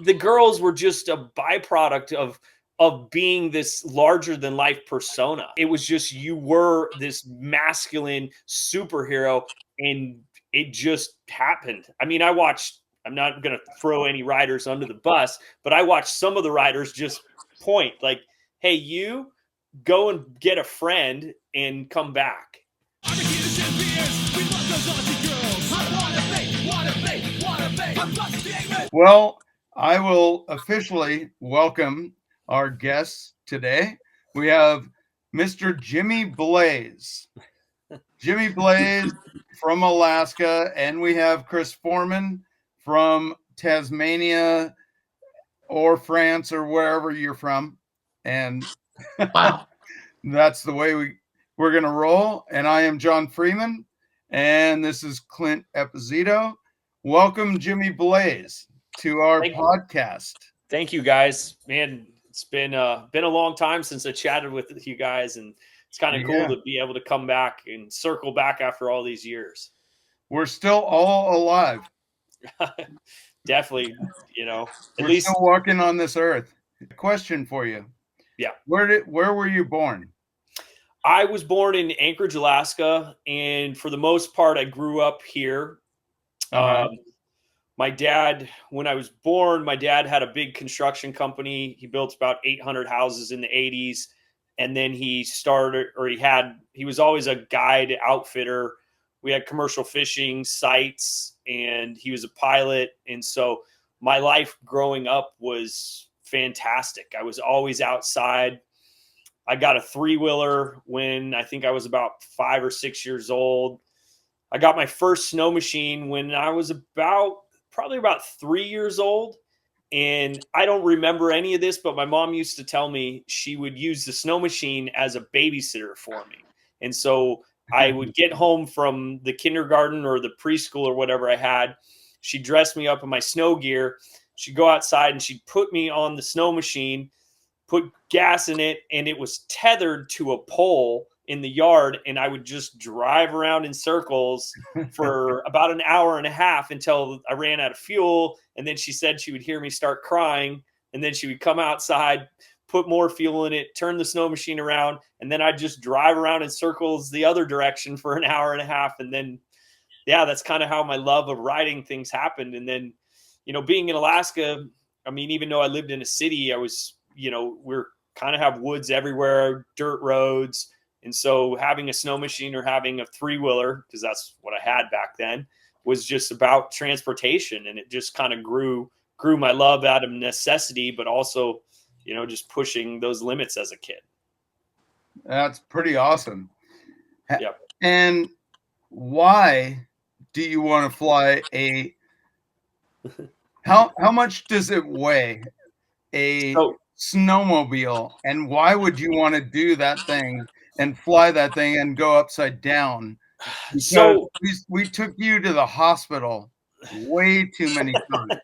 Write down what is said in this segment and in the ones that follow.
the girls were just a byproduct of being this larger than life persona. It was just, you were this masculine superhero, and it just happened. I mean, I'm not going to throw any riders under the bus, but I watched some of the riders just point like, hey, you go and get a friend and come back. Well, I will officially welcome our guests today. We have Mr. Jimmy Blaze. Jimmy Blaze from Alaska, and we have Chris Foreman from Tasmania or France or wherever you're from. And wow, that's the way we're going to roll. And I am John Freeman, and this is Clint Epizito. Welcome, Jimmy Blaze, to our podcast. Thank you, guys. Man, it's been a long time since I chatted with you guys, and it's kind of cool to be able to come back and circle back after all these years. We're still all alive. Definitely, at we're least still walking on this earth. Question for you. Yeah. Where were you born? I was born in Anchorage, Alaska, and for the most part, I grew up here. My dad, when I was born, my dad had a big construction company. He built about 800 houses in the 80s. And then he was always a guide outfitter. We had commercial fishing sites, and he was a pilot. And so my life growing up was fantastic. I was always outside. I got a 3-wheeler when I think I was about 5 or 6 years old. I got my first snow machine when I was probably about 3 years old. And I don't remember any of this, but my mom used to tell me she would use the snow machine as a babysitter for me. And so I would get home from the kindergarten or the preschool or whatever I had. She'd dress me up in my snow gear. She'd go outside and she'd put me on the snow machine, put gas in it, and it was tethered to a pole in the yard, and I would just drive around in circles for about an hour and a half until I ran out of fuel. And then she said she would hear me start crying, and then she would come outside, put more fuel in it, turn the snow machine around, and then I'd just drive around in circles the other direction for an hour and a half. And then, that's kind of how my love of riding things happened. And then, being in Alaska, I mean, even though I lived in a city, I was, we're kind of have woods everywhere, dirt roads. And so having a snow machine or having a 3-wheeler, because that's what I had back then, was just about transportation. And it just kind of grew my love out of necessity, but also, just pushing those limits as a kid. That's pretty awesome. Yep. And why do you want to fly how much does it weigh, a snowmobile, and why would you want to do that thing and fly that thing and go upside down? Because so we took you to the hospital way too many times.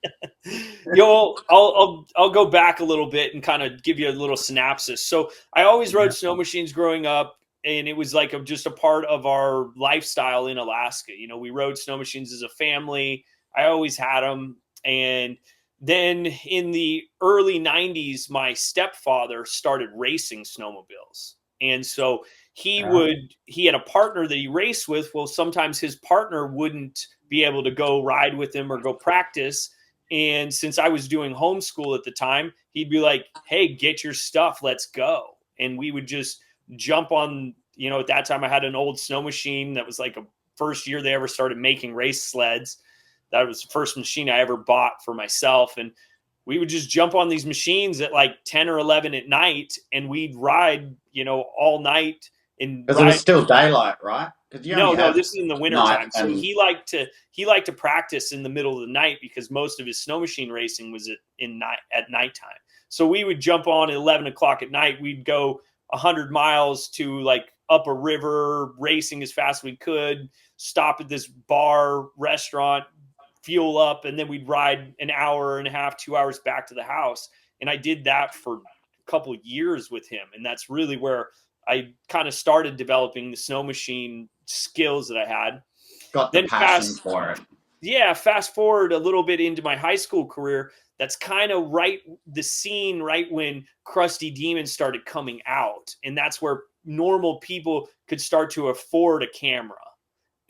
I'll go back a little bit and kind of give you a little synopsis. So I always rode snow machines growing up, and it was like just a part of our lifestyle in Alaska. We rode snow machines as a family. I always had them. And then in the early 90s, my stepfather started racing snowmobiles. And so he had a partner that he raced with. Well, sometimes his partner wouldn't be able to go ride with him or go practice. And since I was doing homeschool at the time, he'd be like, hey, get your stuff, let's go. And we would just jump on, at that time I had an old snow machine that was like a first year they ever started making race sleds. That was the first machine I ever bought for myself. And we would just jump on these machines at like 10 or 11 at night, and we'd ride, all night. Because it was still daylight, right? No, this is in the winter time. So he liked to practice in the middle of the night because most of his snow machine racing was at nighttime. So we would jump on at 11 o'clock at night. We'd go 100 miles to like up a river, racing as fast as we could, stop at this bar, restaurant, fuel up, and then we'd ride an hour and a half, 2 hours back to the house. And I did that for a couple of years with him. And that's really where I kind of started developing the snow machine skills that I had. Got the passion for it. yeah, fast forward a little bit into my high school career. That's kind of the scene right when Crusty Demons started coming out. And that's where normal people could start to afford a camera.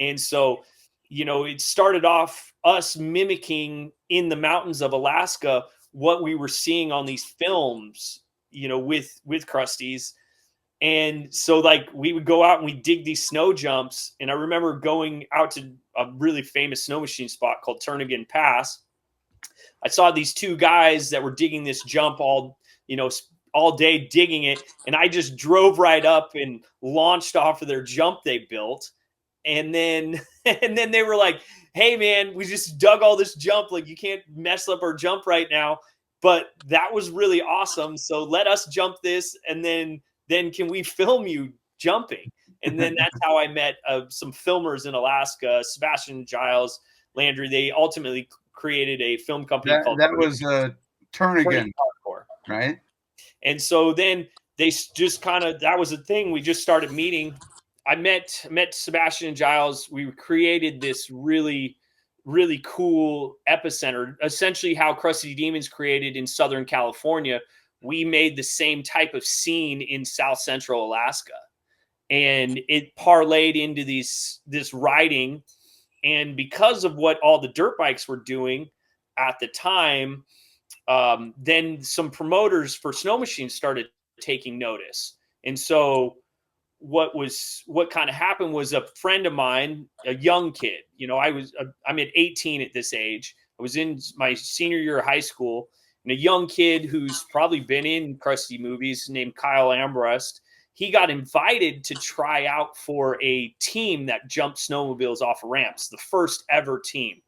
And so, it started off us mimicking in the mountains of Alaska what we were seeing on these films, with Krusties. And so, like, we would go out and we dig these snow jumps. And I remember going out to a really famous snow machine spot called Turnagain Pass. I saw these two guys that were digging this jump all day digging it. And I just drove right up and launched off of their jump they built. And then, and then they were like, "Hey man, we just dug all this jump. Like, you can't mess up our jump right now." But that was really awesome. So let us jump this. And then can we film you jumping? And then that's how I met some filmers in Alaska, Sebastian Giles, Landry. They ultimately created a film company called that was Turnagain, right? And so then they just that was a thing. We just started meeting. I met Sebastian and Giles. We created this really, really cool epicenter, essentially how Crusty Demons created in Southern California. We made the same type of scene in South Central Alaska, and it parlayed into this riding. And because of what all the dirt bikes were doing at the time, then some promoters for snow machines started taking notice. And so what kind of happened was a friend of mine, a young kid, I'm at 18 at this age. I was in my senior year of high school, and a young kid who's probably been in Crusty movies named Kyle Ambrust. He got invited to try out for a team that jumped snowmobiles off of ramps, the first ever team.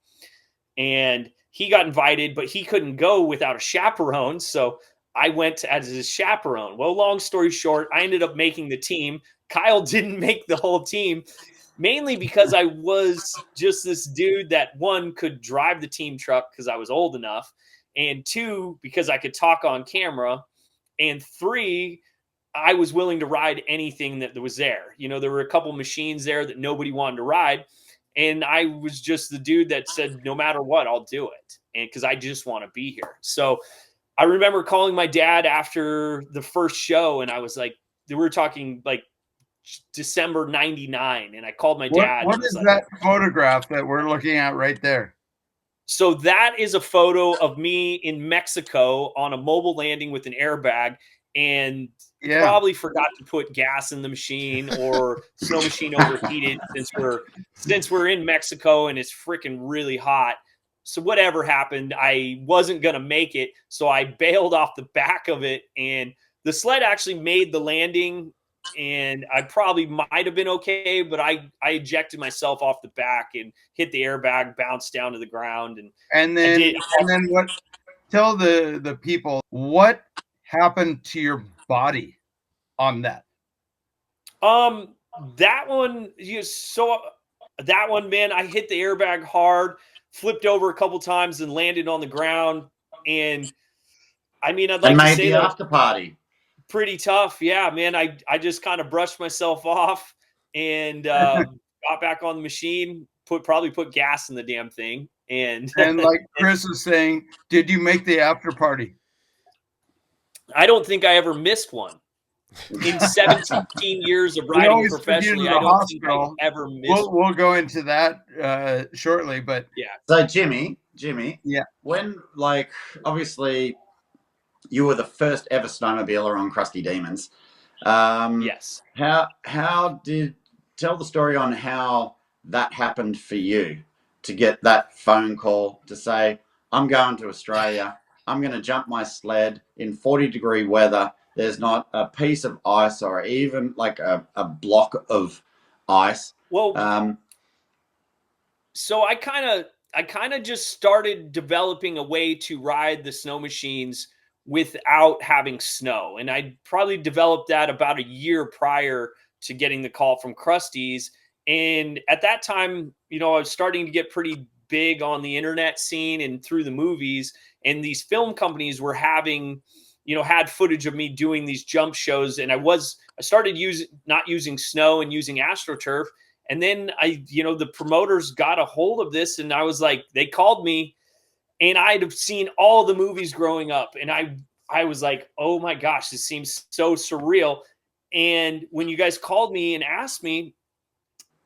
And he got invited, but he couldn't go without a chaperone. So I went as his chaperone. Well, long story short, I ended up making the team. Kyle didn't make the whole team, mainly because I was just this dude that, one, could drive the team truck because I was old enough, and two, because I could talk on camera, and three, I was willing to ride anything that was there. There were a couple machines there that nobody wanted to ride, and I was just the dude that said, no matter what, I'll do it, and because I just want to be here. So I remember calling my dad after the first show, and I was like, we were talking like December 99, and I called my dad. What is that photograph that we're looking at right there? So that is a photo of me in Mexico on a mobile landing with an airbag, and probably forgot to put gas in the machine, or snow machine overheated since we're in Mexico and it's freaking really hot. So whatever happened, I wasn't going to make it. So I bailed off the back of it, and the sled actually made the landing, and I probably might have been okay, but I ejected myself off the back and hit the airbag, bounced down to the ground. And then what, tell the people what happened to your body on that. That one, man, I hit the airbag hard, flipped over a couple times and landed on the ground. And I mean, I'd like to say that after party pretty tough. Yeah, man. I just kind of brushed myself off and got back on the machine, probably put gas in the damn thing. And like Chris is saying, did you make the after party? I don't think I ever missed one. In 17 years of riding professionally, I don't think I ever missed. We'll go into that shortly, but yeah. So Jimmy, yeah, when, like, obviously you were the first ever snowmobiler on Crusty Demons. Yes. Tell the story on how that happened for you to get that phone call to say, I'm going to Australia. I'm going to jump my sled in 40-degree weather. There's not a piece of ice or even like a block of ice. Well, so I kind of just started developing a way to ride the snow machines without having snow. And I probably developed that about a year prior to getting the call from Krusty's. And at that time, I was starting to get pretty big on the internet scene and through the movies. And these film companies were having, had footage of me doing these jump shows. And I started not using snow and using AstroTurf. And then the promoters got a hold of this, and I was like, they called me, and I'd have seen all the movies growing up, and I was like, oh my gosh, this seems so surreal. And when you guys called me and asked me,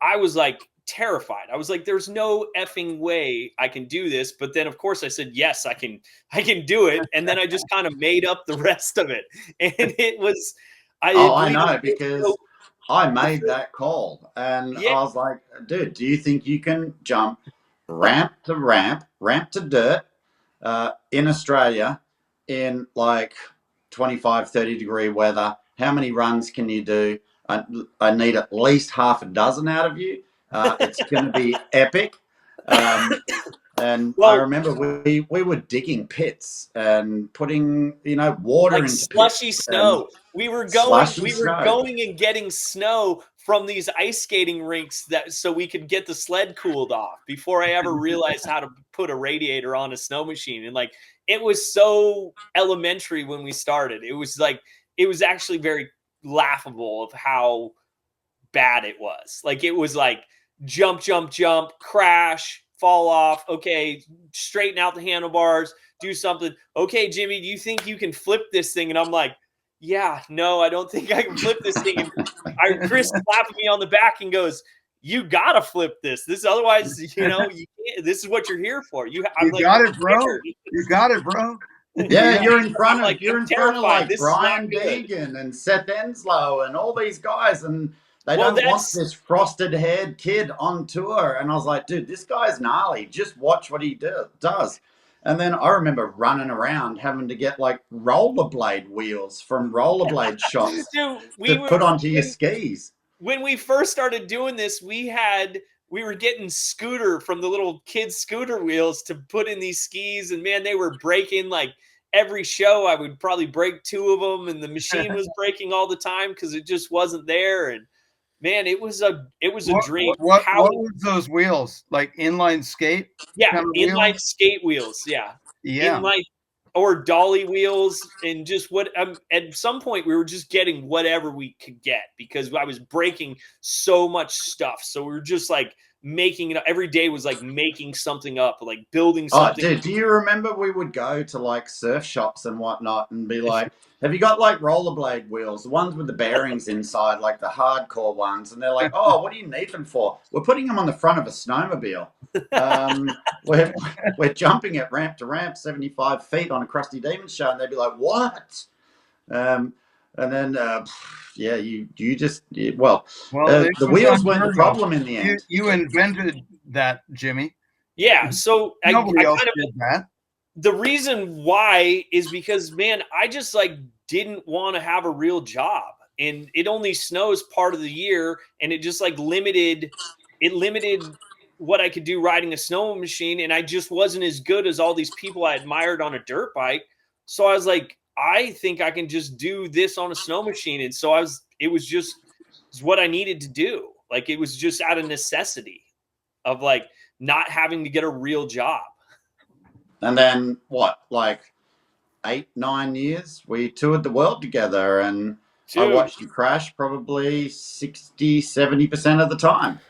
I was like terrified. I was like, there's no effing way I can do this. But then of course I said, yes, I can do it. And then I just kind of made up the rest of it. And it was, I know, because I made that call, and yeah. I was like, dude, do you think you can jump ramp to ramp, ramp to dirt in Australia in like 25, 30 degree weather? How many runs can you do? I need at least half a dozen out of you. It's going to be epic. And I remember we were digging pits and putting, water like into slushy pits. snow. We were going and getting snow from these ice skating rinks so we could get the sled cooled off before I ever realized how to put a radiator on a snow machine. And like, it was so elementary when we started. It was actually very laughable of how bad it was. Like, it was like jump, jump, jump, crash, fall off. Okay, straighten out the handlebars, do something. Okay, Jimmy, do you think you can flip this thing? And I'm like, yeah, no, I don't think I can flip this thing. And Chris slapped me on the back and goes, you gotta flip this. Otherwise, you can't. This is what you're here for. Got it, bro. You got it, bro. Yeah, you're in front of like this Brian Deegan and Seth Enslow and all these guys, and they don't want this frosted-haired kid on tour. And I was like, dude, this guy's gnarly. Just watch what he does. And then I remember running around having to get like rollerblade wheels from rollerblade shops to put onto your skis. When we first started doing this, we were getting scooter from the little kids scooter wheels to put in these skis, and man, they were breaking. Like, every show I would probably break 2 of them, and the machine was breaking all the time because it just wasn't there. And man, it was a dream. What were those wheels? Like inline skate? Yeah, inline skate wheels. Yeah. Inline or dolly wheels, and just at some point we were just getting whatever we could get because I was breaking so much stuff. So we were just like making it. Every day was like making something up, like building something. Oh, dude, do you remember we would go to like surf shops and whatnot and be like, have you got like rollerblade wheels, the ones with the bearings inside, like the hardcore ones? And they're like, oh, what do you need them for? We're putting them on the front of a snowmobile. We're jumping it ramp to ramp 75 feet on a Crusty Demon show. And they'd be like, what? And then, the wheels weren't the problem in the end. You invented that, Jimmy. Yeah, so nobody else did that. The reason why is because, man, I just like didn't want to have a real job, and it only snows part of the year, and it just like limited what I could do riding a snow machine, and I just wasn't as good as all these people I admired on a dirt bike. So I was like, I think I can just do this on a snow machine, and so it was what I needed to do. Like, it was just out of necessity of like not having to get a real job. And then like 8-9 years, we toured the world together, and I watched you crash probably 60-70% of the time.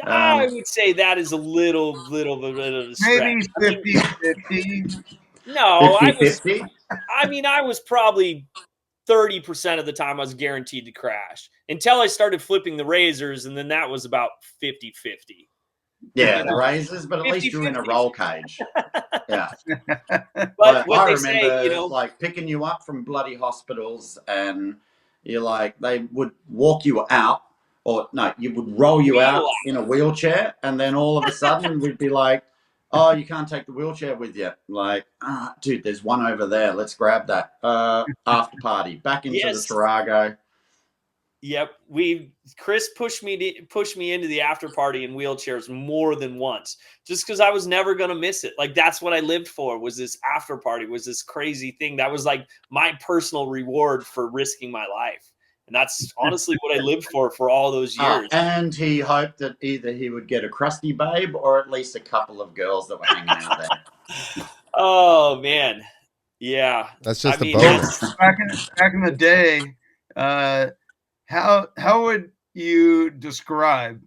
I would say that is a little bit of a stretch. Maybe 50-50. No, 50-50? I was probably 30% of the time I was guaranteed to crash until I started flipping the razors, and then that was about 50-50. Yeah, the razors, but at least you're in a roll cage. Yeah. But I remember like picking you up from bloody hospitals, and you're like, they would walk you out, or no, you would roll you out in a wheelchair, and then all of a sudden we'd be like, oh, you can't take the wheelchair with you. Like, dude, there's one over there. Let's grab that. After party. Back into the Tarago. Yep. Chris pushed me into the after party in wheelchairs more than once, just because I was never going to miss it. Like, that's what I lived for, was this after party, was this crazy thing. That was like my personal reward for risking my life. And that's honestly what I lived for all those years. And he hoped that either he would get a crusty babe or at least a couple of girls that were hanging out there. Oh, man. Yeah. That's just a bonus. Back in the day, how would you describe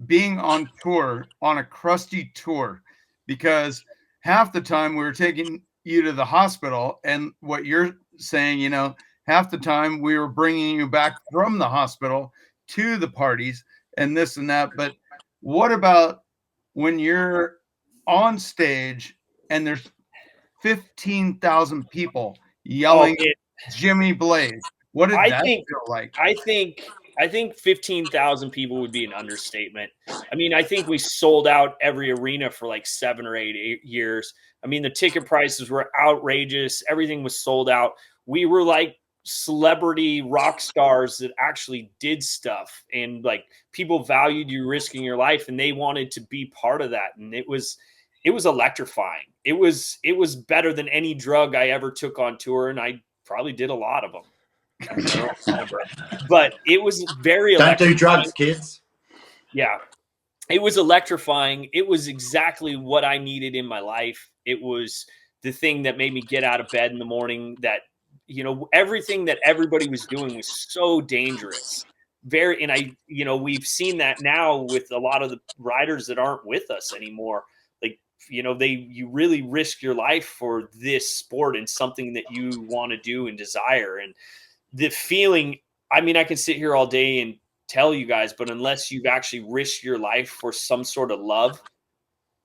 being on tour, on a Crusty Tour, because half the time we were taking you to the hospital, and what you're saying, you know, half the time we were bringing you back from the hospital to the parties and this and that. But what about when you're on stage and there's 15,000 people yelling Jimmy Blaze? What did that feel like? I think 15,000 people would be an understatement. I mean, I think we sold out every arena for like 7 or 8 years. I mean, the ticket prices were outrageous. Everything was sold out. We were like celebrity rock stars that actually did stuff, and like people valued you risking your life, and they wanted to be part of that. And it was electrifying. It was better than any drug I ever took on tour, and I probably did a lot of them. But it was very Don't do drugs, kids. Yeah, it was electrifying. It was exactly what I needed in my life. It was the thing that made me get out of bed in the morning. That, you know, everything that everybody was doing was so dangerous. And we've seen that now with a lot of the riders that aren't with us anymore. Like, you know, you really risk your life for this sport and something that you want to do and desire. And the feeling, I mean, I can sit here all day and tell you guys, but unless you've actually risked your life for some sort of love,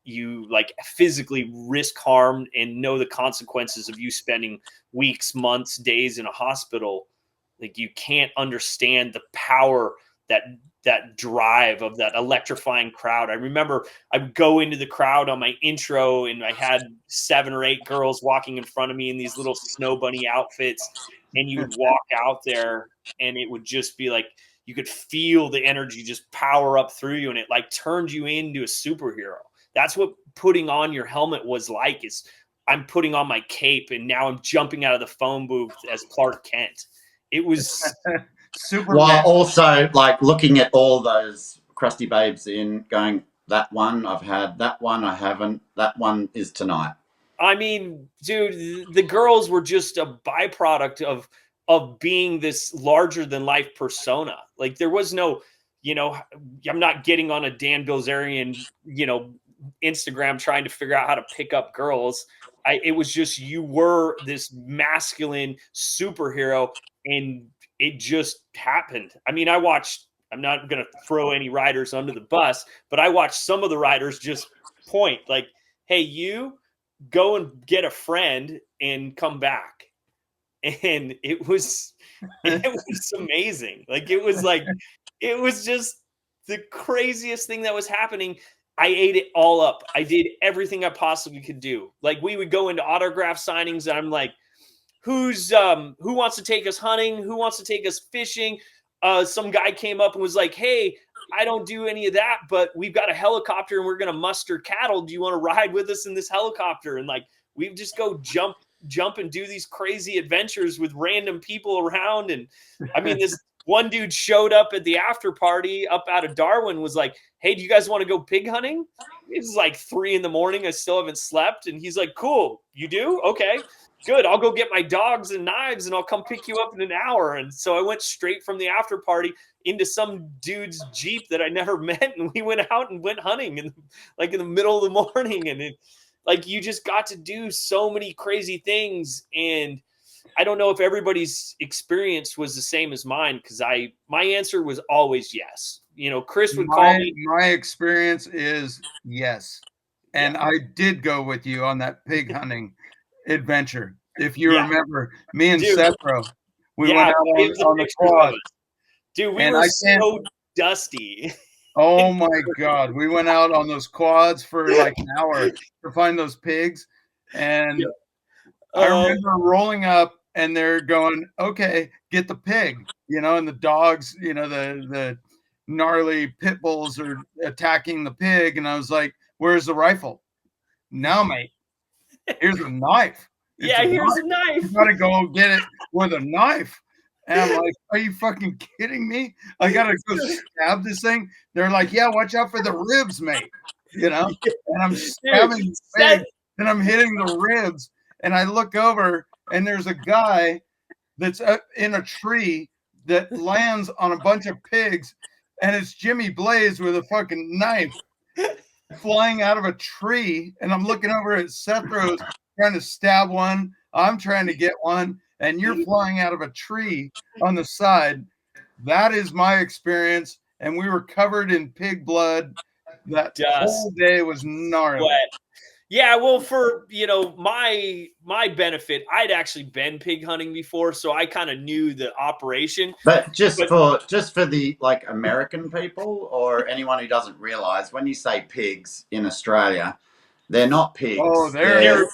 you like physically risk harm and know the consequences of you spending weeks, months, days in a hospital. Like, you can't understand the power that drive of that electrifying crowd. I remember I would go into the crowd on my intro, and I had 7 or 8 girls walking in front of me in these little snow bunny outfits. And you would walk out there, and it would just be like, you could feel the energy just power up through you, and it like turned you into a superhero. That's what putting on your helmet was like. Is I'm putting on my cape, and now I'm jumping out of the phone booth as Clark Kent. It was super. While also like looking at all those crusty babes in, going, that one I've had, that one I haven't, that one is tonight. I mean, dude, the girls were just a byproduct of being this larger than life persona. Like, there was no, you know, I'm not getting on a Dan Bilzerian, you know, Instagram trying to figure out how to pick up girls. It was just, you were this masculine superhero, and it just happened. I mean, I'm not going to throw any riders under the bus, but I watched some of the riders just point like, hey, you go and get a friend and come back. And it was amazing. Like, it was just the craziest thing that was happening. I ate it all up. I did everything I possibly could do. Like, we would go into autograph signings, and I'm like, who wants to take us hunting? Who wants to take us fishing? Some guy came up and was like, hey, I don't do any of that, but we've got a helicopter and we're going to muster cattle. Do you want to ride with us in this helicopter? And like, we just go jump and do these crazy adventures with random people around. And I mean, this one dude showed up at the after party up out of Darwin, was like, hey, do you guys want to go pig hunting? It's like 3 a.m. I still haven't slept. And he's like, cool. You do? Okay, good. I'll go get my dogs and knives and I'll come pick you up in an hour. And so I went straight from the after party into some dude's Jeep that I never met. And we went out and went hunting in the middle of the morning. And like, you just got to do so many crazy things. And I don't know if everybody's experience was the same as mine, because my answer was always yes. You know, Chris would call me. My experience is yes. And I did go with you on that pig hunting adventure. If you remember, me and Sethro, we went out on the quad. Dude, we were so dusty. Oh my God. We went out on those quads for like an hour to find those pigs. And I remember rolling up, and they're going, okay, get the pig, you know, and the dogs, you know, the gnarly pit bulls are attacking the pig. And I was like, where's the rifle? No, mate, here's a knife. Here's a knife. You gotta go get it with a knife. And I'm like, are you fucking kidding me? I gotta go stab this thing. They're like, yeah, watch out for the ribs, mate. You know, and I'm stabbing the pig, and I'm hitting the ribs. And I look over, and there's a guy that's up in a tree that lands on a bunch of pigs. and it's Jimmy Blaze with a fucking knife flying out of a tree, and I'm looking over at Sethros trying to stab one. I'm trying to get one, and you're flying out of a tree on the side. That is my experience, and we were covered in pig blood. That whole day was gnarly. Sweat. Yeah, well, for my benefit, I'd actually been pig hunting before, so I kind of knew the operation. But just for the like American people or anyone who doesn't realize, when you say pigs in Australia, they're not pigs. Oh, they're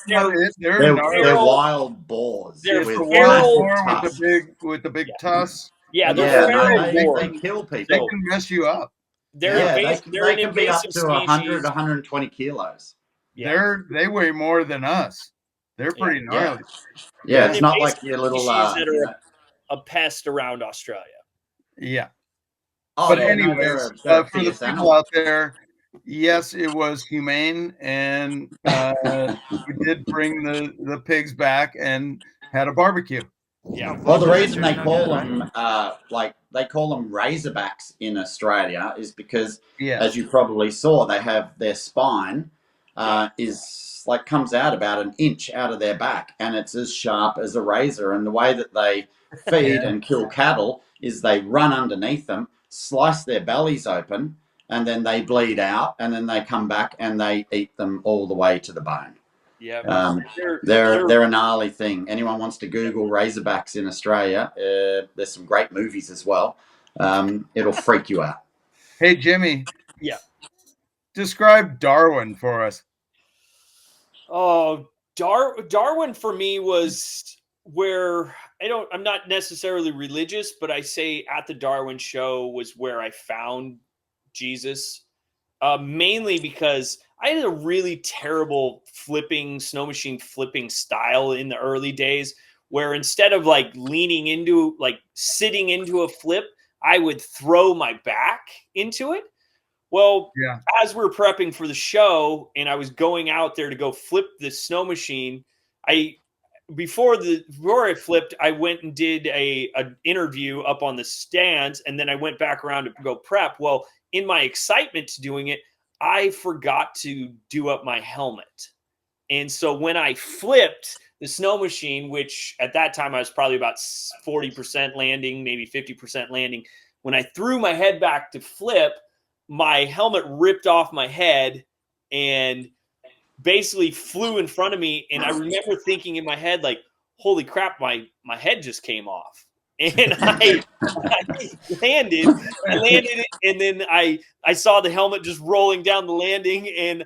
wild boars. They're with feral boar with the big tusks. Yeah, they're feral boars. They kill people. They can mess you up. They're they can be up to species. 100, 120 kilos. Yeah. They weigh more than us. They're pretty gnarly. Yeah, it's not like your little that are a pest around Australia. Yeah. Oh, but yeah, anyways, they're for the people out there, yes, it was humane, and we did bring the pigs back and had a barbecue. Yeah. Well, the reason they call them they call them razorbacks in Australia is because, as you probably saw, they have their spine is like comes out about an inch out of their back, and it's as sharp as a razor. And the way that they feed and kill cattle is they run underneath them, slice their bellies open, and then they bleed out, and then they come back and they eat them all the way to the bone. Yeah, they're a gnarly thing. Anyone wants to Google razorbacks in Australia? There's some great movies as well. It'll freak you out. Hey, Jimmy. Yeah. Describe Darwin for us. Oh, Darwin for me was where I'm not necessarily religious, but I say at the Darwin show was where I found Jesus. Mainly because I had a really terrible snow machine flipping style in the early days, where instead of like sitting into a flip, I would throw my back into it. Well, as we're prepping for the show and I was going out there to go flip the snow machine, before I flipped, I went and did an interview up on the stands, and then I went back around to go prep. Well, in my excitement to doing it, I forgot to do up my helmet. And so when I flipped the snow machine, which at that time I was probably about 40% landing, maybe 50% landing, when I threw my head back to flip, my helmet ripped off my head and basically flew in front of me. And I remember thinking in my head, like, holy crap, my head just came off. And I landed it, and then I saw the helmet just rolling down the landing, and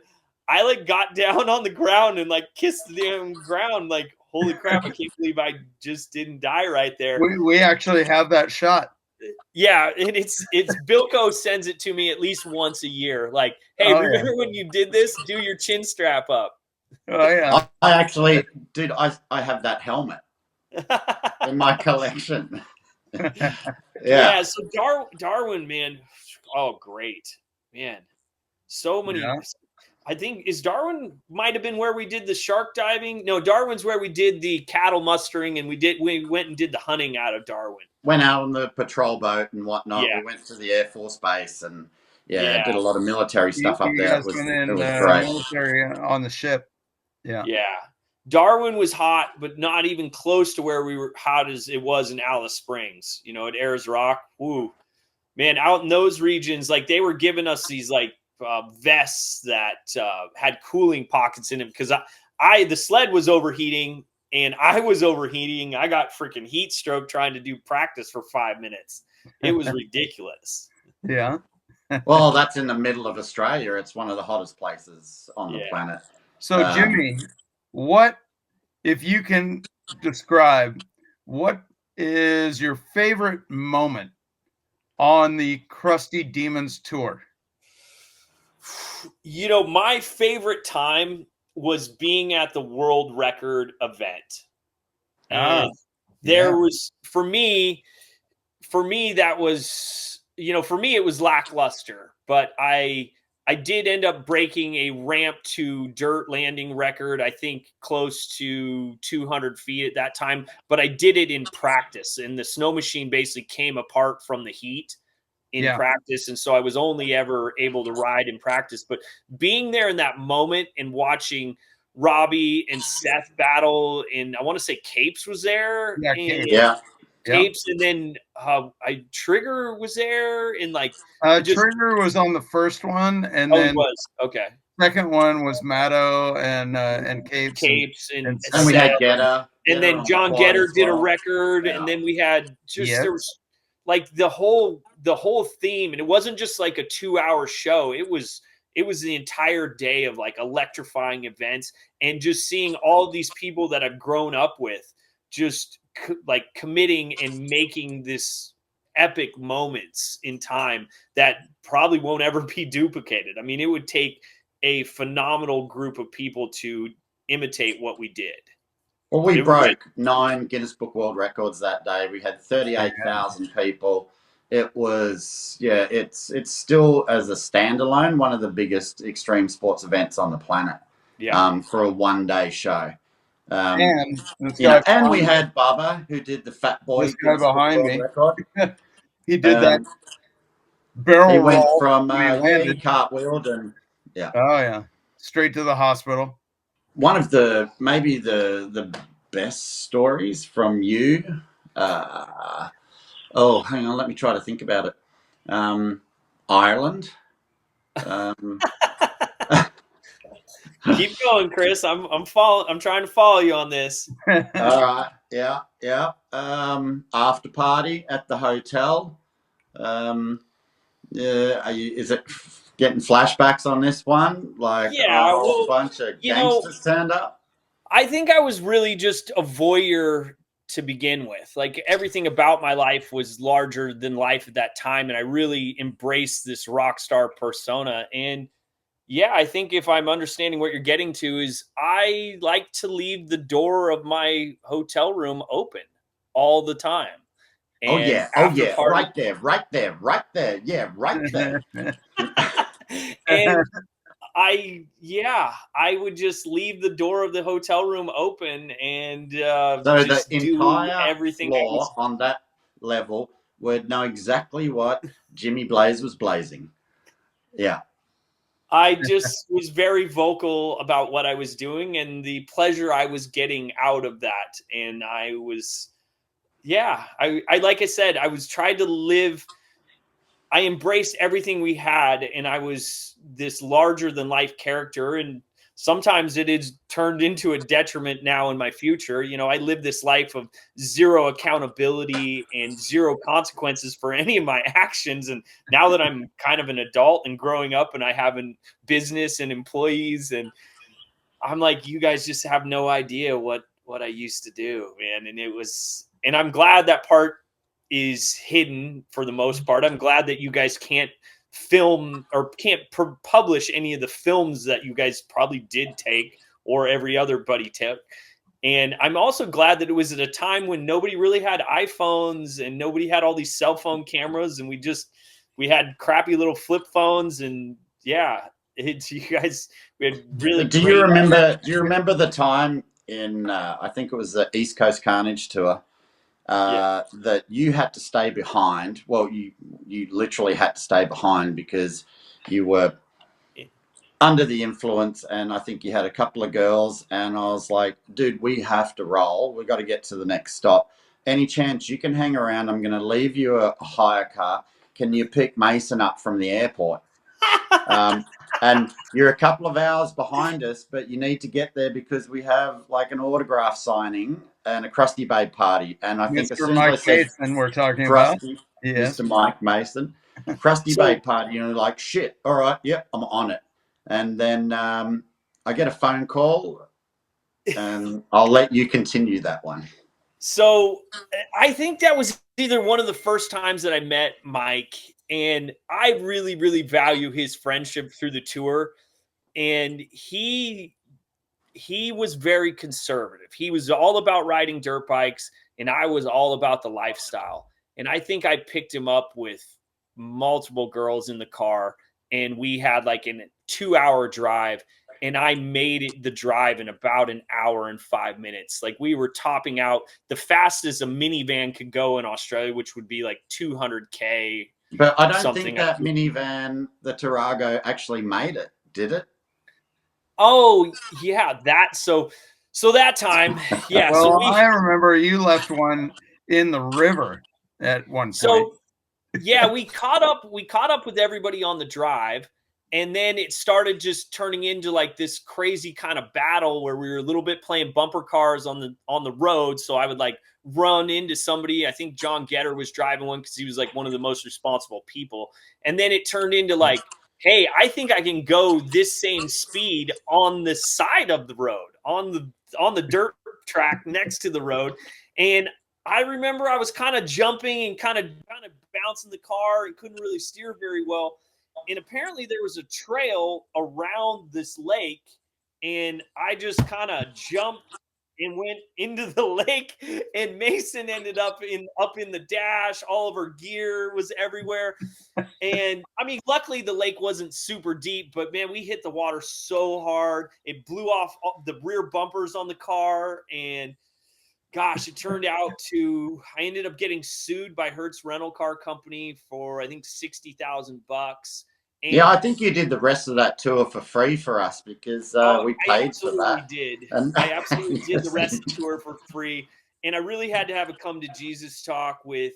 I like got down on the ground and like kissed the damn ground, like, holy crap, I can't believe I just didn't die right there. We actually have that shot. Yeah, and it's Bilko sends it to me at least once a year. Like, hey, remember when you did this? Do your chin strap up. Oh yeah. I actually, dude, I have that helmet in my collection. Yeah. So Darwin, man, oh great, man, so many. Yeah. I think Darwin might have been where we did the shark diving. No, Darwin's where we did the cattle mustering, and we went and did the hunting out of Darwin. Went out on the patrol boat and whatnot. Yeah. We went to the Air Force Base and did a lot of military stuff up there. It was great. Military on the ship. Yeah. Yeah. Darwin was hot, but not even close to where we were hot as it was in Alice Springs, at Ayers Rock. Woo, man, out in those regions, like they were giving us these like vests that had cooling pockets in them because the sled was overheating and I was overheating. I got freaking heat stroke trying to do practice for 5 minutes. It was ridiculous. Yeah. Well, that's in the middle of Australia. It's one of the hottest places on the planet. So, Jimmy, what, if you can describe, what is your favorite moment on the Crusty Demons tour? My favorite time was being at the world record event. And there was, for me, that was, for me, it was lackluster, but I did end up breaking a ramp to dirt landing record, I think close to 200 feet at that time, but I did it in practice, and the snow machine basically came apart from the heat. in practice. And so I was only ever able to ride in practice. But being there in that moment and watching Robbie and Seth battle, and I want to say Capes was there. Yeah, Capes, and then Trigger was there, and like Trigger was on the first one, and then he was okay. Second one was Matto and Capes and we had Getter. And then John Getter did a record, and then we had there was like the whole theme, and it wasn't just like a 2-hour show. It was the entire day of like electrifying events, and just seeing all these people that I've grown up with just like committing and making this epic moments in time that probably won't ever be duplicated. I mean, it would take a phenomenal group of people to imitate what we did. Well, we broke 9 Guinness Book World Records that day. We had 38,000 people. It was, it's still, as a standalone, one of the biggest extreme sports events on the planet. For a one-day show. And we had Bubba, who did the Fat Boy. This guy behind me. He did that barrel roll. He went from he cartwheeled and straight to the hospital. One of the best stories from you. Hang on, let me try to think about it. Ireland. Keep going, Chris. I'm trying to follow you on this. All right. Yeah. After party at the hotel. Is it getting flashbacks on this one? Like a whole bunch of gangsters turned up? I think I was really just a voyeur to begin with. Like, everything about my life was larger than life at that time, and I really embraced this rock star persona. And I think if I'm understanding what you're getting to is I like to leave the door of my hotel room open all the time. And right there. Yeah, right there. And I would just leave the door of the hotel room open and so just the do entire everything floor on that level would know exactly what Jimmy Blaze was blazing. Yeah. I just was very vocal about what I was doing and the pleasure I was getting out of that. And I was, I like I said, I was trying to live. I embraced everything we had, and I was this larger than life character. And sometimes it is turned into a detriment now in my future. You know, I live this life of zero accountability and zero consequences for any of my actions. And now that I'm kind of an adult and growing up and I have a business and employees, and I'm like, you guys just have no idea what I used to do, man. And I'm glad that part is hidden for the most part. I'm glad that you guys can't film or can't publish any of the films that you guys probably did take or every other buddy took. And I'm also glad that it was at a time when nobody really had iPhones and nobody had all these cell phone cameras, and we had crappy little flip phones. And you guys, we had really. Do you remember the time in I think it was the East Coast Carnage tour? That you had to stay behind. Well, you literally had to stay behind because you were under the influence, and I think you had a couple of girls, and I was like, dude, we have to roll. We've got to get to the next stop. Any chance you can hang around? I'm going to leave you a hire car. Can you pick Mason up from the airport? And you're a couple of hours behind us, but you need to get there because we have like an autograph signing and a Crusty Bay party. And I think as soon as I said Mason we're talking Crusty, about. Yes. Mr. Mike Mason, Crusty Bay party, you know, like, shit, all right, yep, I'm on it. And then I get a phone call, and I'll let you continue that one. So I think that was either one of the first times that I met Mike, and I really, really value his friendship through the tour. And he was very conservative. He was all about riding dirt bikes, and I was all about the lifestyle. And I think I picked him up with multiple girls in the car, and we had like a 2-hour drive, and I made the drive in about an hour and 5 minutes. Like, we were topping out the fastest a minivan could go in Australia, which would be like 200K But I don't something. think that minivan, the Tarago, actually made it. Did it? Oh yeah, so that time, yeah. Well, I remember you left one in the river at one point. So yeah, we caught up with everybody on the drive, and then it started just turning into like this crazy kind of battle where we were a little bit playing bumper cars on the road. So I would like run into somebody. I think John Getter was driving one because he was like one of the most responsible people. And then it turned into like, hey, I think I can go this same speed on the side of the road, on the dirt track next to the road. And I remember I was kind of jumping and kind of bouncing the car and couldn't really steer very well. And apparently there was a trail around this lake, and I just kind of jumped and went into the lake, and Mason ended up in the dash. All of her gear was everywhere. And I mean, luckily the lake wasn't super deep, but man, we hit the water so hard. It blew off the rear bumpers on the car, and gosh, it turned out I ended up getting sued by Hertz Rental Car Company for I think $60,000. Yeah, I think you did the rest of that tour for free for us because we paid for that. I absolutely did the rest of the tour for free, and I really had to have a come to Jesus talk with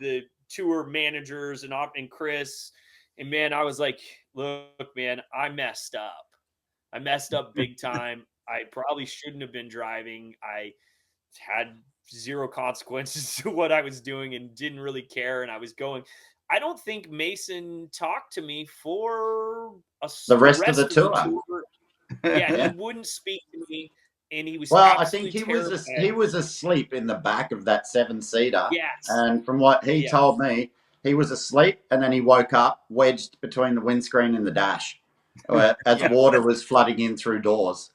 the tour managers and Chris. And man, I was like, look, man, I messed up. I messed up big time. I probably shouldn't have been driving. I had zero consequences to what I was doing and didn't really care. And I was going. I don't think Mason talked to me for the rest of the tour. Yeah, he wouldn't speak to me, and he was. Well, I think he was asleep in the back of that 7-seater. Yes. And from what he told me, he was asleep, and then he woke up wedged between the windscreen and the dash, as water was flooding in through doors.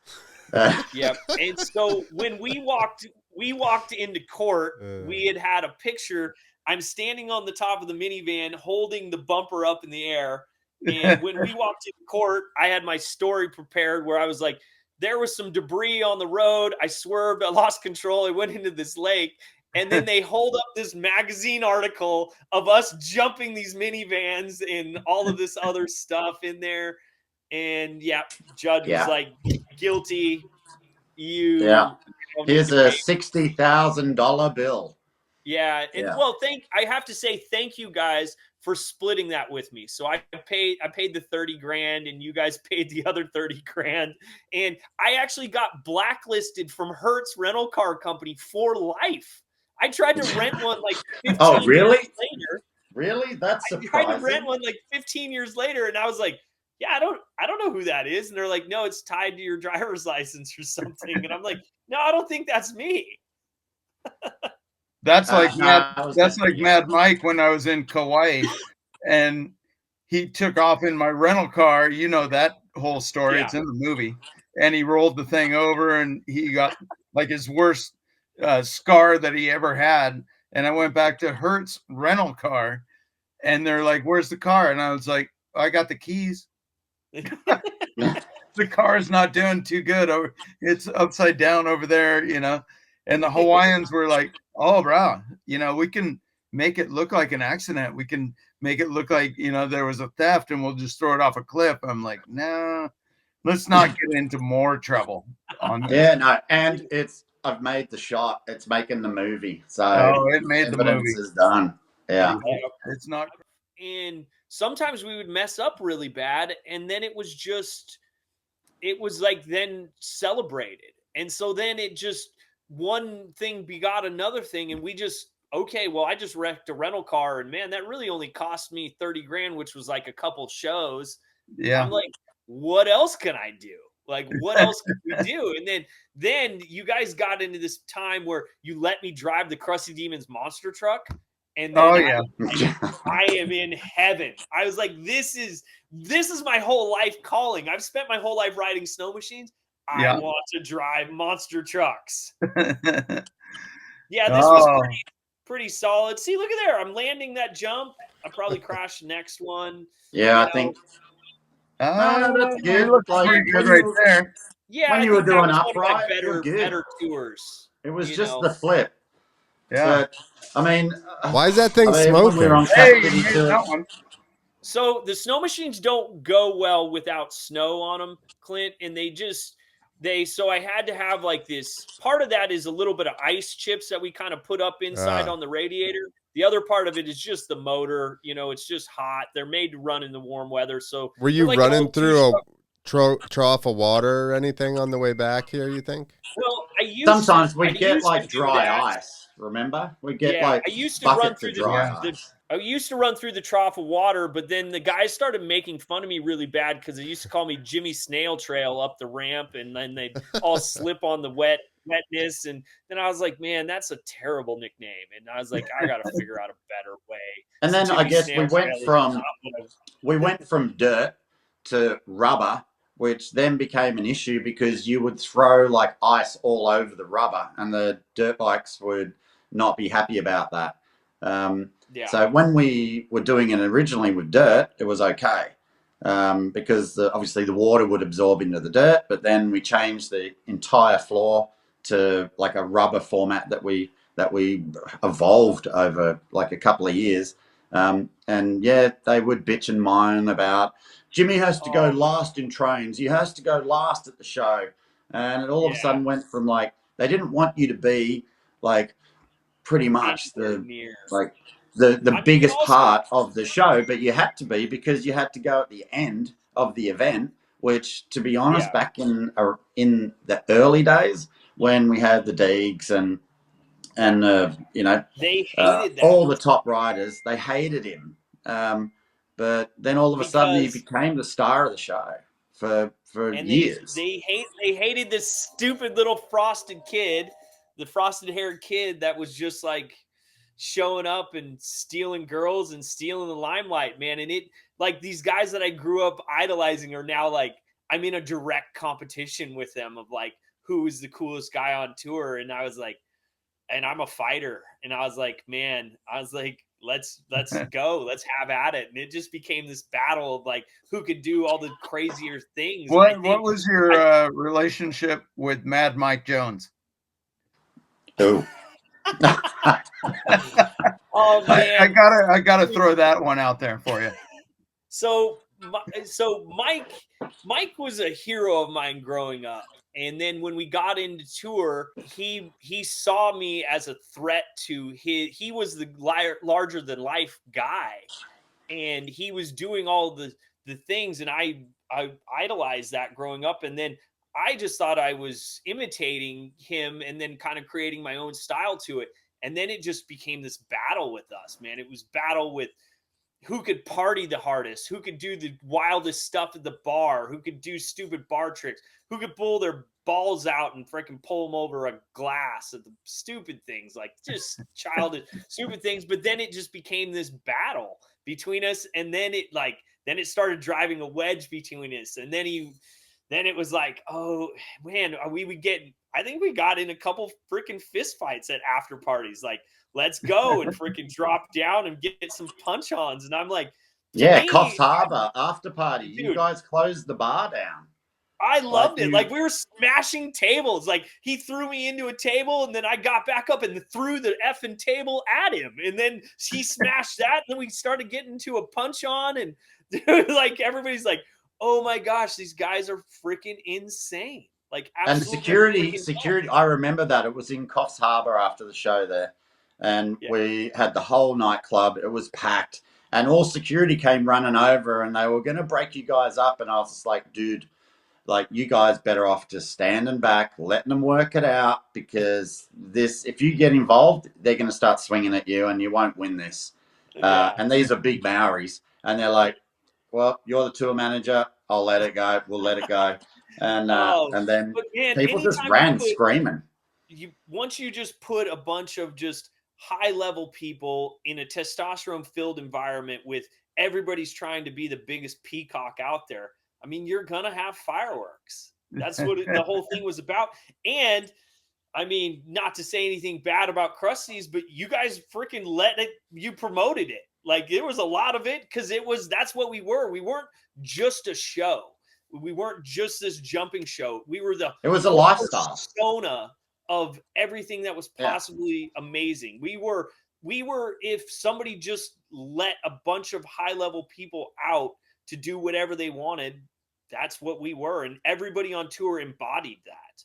Yep. And so when we walked into court, we had a picture. I'm standing on the top of the minivan holding the bumper up in the air. And when we walked into court, I had my story prepared where I was like, there was some debris on the road. I swerved. I lost control. I went into this lake. And then they hold up this magazine article of us jumping these minivans and all of this other stuff in there. And judge was like, guilty. Here's a $60,000 bill. Yeah, and well, I have to say thank you guys for splitting that with me. So I paid the $30,000, and you guys paid the other $30,000, and I actually got blacklisted from Hertz Rental Car Company for life. I tried to rent one like 15 years later. Really? That's surprising. I tried to rent one like 15 years later, and I was like, yeah, I don't know who that is. And they're like, no, it's tied to your driver's license or something. And I'm like, no, I don't think that's me. That's like Mad Mike when I was in Kauai, and he took off in my rental car. You know that whole story. Yeah. It's in the movie. And he rolled the thing over, and he got like his worst scar that he ever had. And I went back to Hertz Rental Car, and they're like, where's the car? And I was like, I got the keys. The car is not doing too good. It's upside down over there, you know. And the Hawaiians were like, oh, bro, you know, we can make it look like an accident. We can make it look like, you know, there was a theft and we'll just throw it off a cliff. I'm like, no, let's not get into more trouble on this. Yeah, no. And I've made the shot. It's making the movie. So it made the movie. Is done. Yeah. It's not. And sometimes we would mess up really bad. And then it was like then celebrated. And so then it just, one thing begot another thing, and we just, okay, well, I just wrecked a rental car, and man, that really only cost me $30,000, which was like a couple shows. Yeah. I'm like, what else can I do? Like, what else can we do? And then you guys got into this time where you let me drive the Crusty Demons monster truck. And then I am in heaven. I was like, this is my whole life calling. I've spent my whole life riding snow machines. I want to drive monster trucks. Yeah, this was pretty solid. See, look at there. I'm landing that jump. I'll probably crash the next one. Yeah, I think. That's good. It looks pretty good right there. Yeah, when you were doing upright, better tours. It was just the flip. Yeah. But I mean, Why is that thing when we were smoking? on Hey, Cap you City made Tour, that one. So the snow machines don't go well without snow on them, Clint, and so I had to have like this. Part of that is a little bit of ice chips that we kind of put up inside on the radiator. The other part of it is just the motor. It's just hot. They're made to run in the warm weather. So Were they're you like an running old through a two-stroke. trough of water or anything on the way back here, you think? Well, sometimes I we get used to like do dry that. ice. Remember, we get Yeah, like I used to run buckets through of dry Yeah. ice. I used to run through the trough of water, but then the guys started making fun of me really bad because they used to call me Jimmy Snail Trail up the ramp, and then they'd all slip on the wetness. And then I was like, man, that's a terrible nickname. And I was like, I got to figure out a better way. And So then I Jimmy guess Snail Trail is not what we went from dirt to rubber, which then became an issue because you would throw like ice all over the rubber, and the dirt bikes would not be happy about that. yeah. So when we were doing it originally with dirt, it was okay because obviously the water would absorb into the dirt. But then we changed the entire floor to like a rubber format that we evolved over like a couple of years. And yeah, they would bitch and moan about Jimmy has to go last in trains. He has to go last at the show. And it all of a sudden went from like, they didn't want you to be like pretty much the biggest part of the show, but you had to be because you had to go at the end of the event, which to be honest, back in the early days when we had the Deegs and they hated that all the top riders, they hated him. But then all of a sudden he became the star of the show for years. They hated this stupid little frosted kid, the frosted haired kid that was just like showing up and stealing girls and stealing the limelight, man. And it like these guys that I grew up idolizing are now like I'm in a direct competition with them of like who is the coolest guy on tour. And I was like, and I'm a fighter. And I was like, man, let's go, let's have at it. And it just became this battle of like who could do all the crazier things. What was your relationship with Mad Mike Jones? Oh. Oh man, I gotta throw that one out there for you. So Mike was a hero of mine growing up. And then when we got into tour, he saw me as a threat to he was the larger than life guy. And he was doing all the things. And I idolized that growing up. And then I just thought I was imitating him and then kind of creating my own style to it. And then it just became this battle with us, man. It was battle with who could party the hardest, who could do the wildest stuff at the bar, who could do stupid bar tricks, who could pull their balls out and freaking pull them over a glass at the stupid things, like just childish, stupid things. But then it just became this battle between us. And then it started driving a wedge between us. And then it was like, oh man, I think we got in a couple freaking fist fights at after parties. Like, let's go and freaking drop down and get some punch-ons. And I'm like, Coffs Harbour after party. Dude, you guys closed the bar down. I loved it. Like we were smashing tables. Like he threw me into a table and then I got back up and threw the effing table at him. And then he smashed that. And then we started getting into a punch-on. And dude, like everybody's like, oh my gosh, these guys are freaking insane. Like absolutely. And security. I remember that it was in Coffs Harbour after the show there, and we had the whole nightclub. It was packed, and all security came running over, and they were going to break you guys up. And I was just like, dude, like you guys better off just standing back, letting them work it out, because if you get involved, they're going to start swinging at you, and you won't win this. And these are big Maoris, and they're like, well, you're the tour manager. I'll let it go. We'll let it go. And then people just ran screaming. Once you just put a bunch of just high level people in a testosterone filled environment with everybody's trying to be the biggest peacock out there, I mean, you're going to have fireworks. That's what the whole thing was about. And I mean, not to say anything bad about Krusty's, but you guys freaking you promoted it. Like there was a lot of it because that's what we were. We weren't just a show. We weren't just this jumping show. We were it was a lifestyle persona of everything that was possibly amazing. We were, if somebody just let a bunch of high level people out to do whatever they wanted, that's what we were. And everybody on tour embodied that.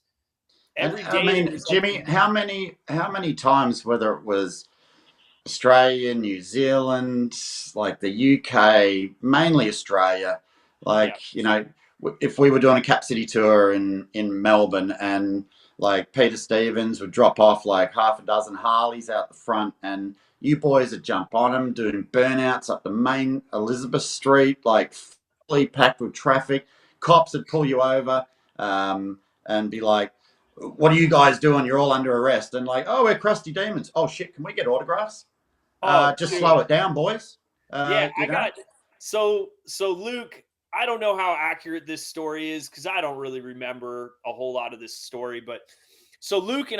Every day. I mean, Jimmy, how many times, whether it was Australia, New Zealand, like the UK, mainly Australia, like, you know, if we were doing a Cap City tour in Melbourne, and like Peter Stevens would drop off like half a dozen Harleys out the front, and you boys would jump on them doing burnouts up the main Elizabeth Street, like fully packed with traffic. Cops would pull you over and be like, what are you guys doing? You're all under arrest. And like, oh, we're Crusty Demons. Oh shit, can we get autographs? Just slow it down, boys. So Luke, I don't know how accurate this story is because I don't really remember a whole lot of this story, but so Luke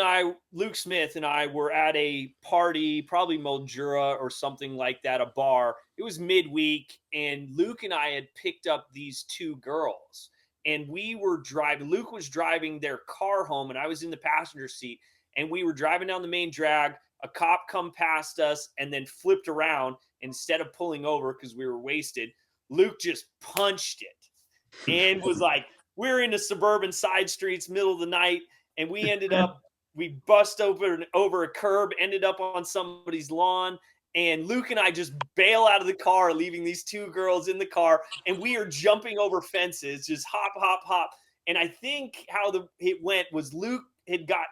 Smith and I were at a party, probably Mildura or something like that, a bar. It was midweek, and Luke and I had picked up these two girls, and we were driving. Luke was driving their car home, and I was in the passenger seat, and we were driving down the main drag. A cop come past us and then flipped around. Instead of pulling over because we were wasted, Luke just punched it and was like, we're in the suburban side streets, middle of the night, and we ended up, we bust over a curb, ended up on somebody's lawn, and Luke and I just bail out of the car, leaving these two girls in the car, and we are jumping over fences, just hop, hop, hop. And I think how it went was Luke had got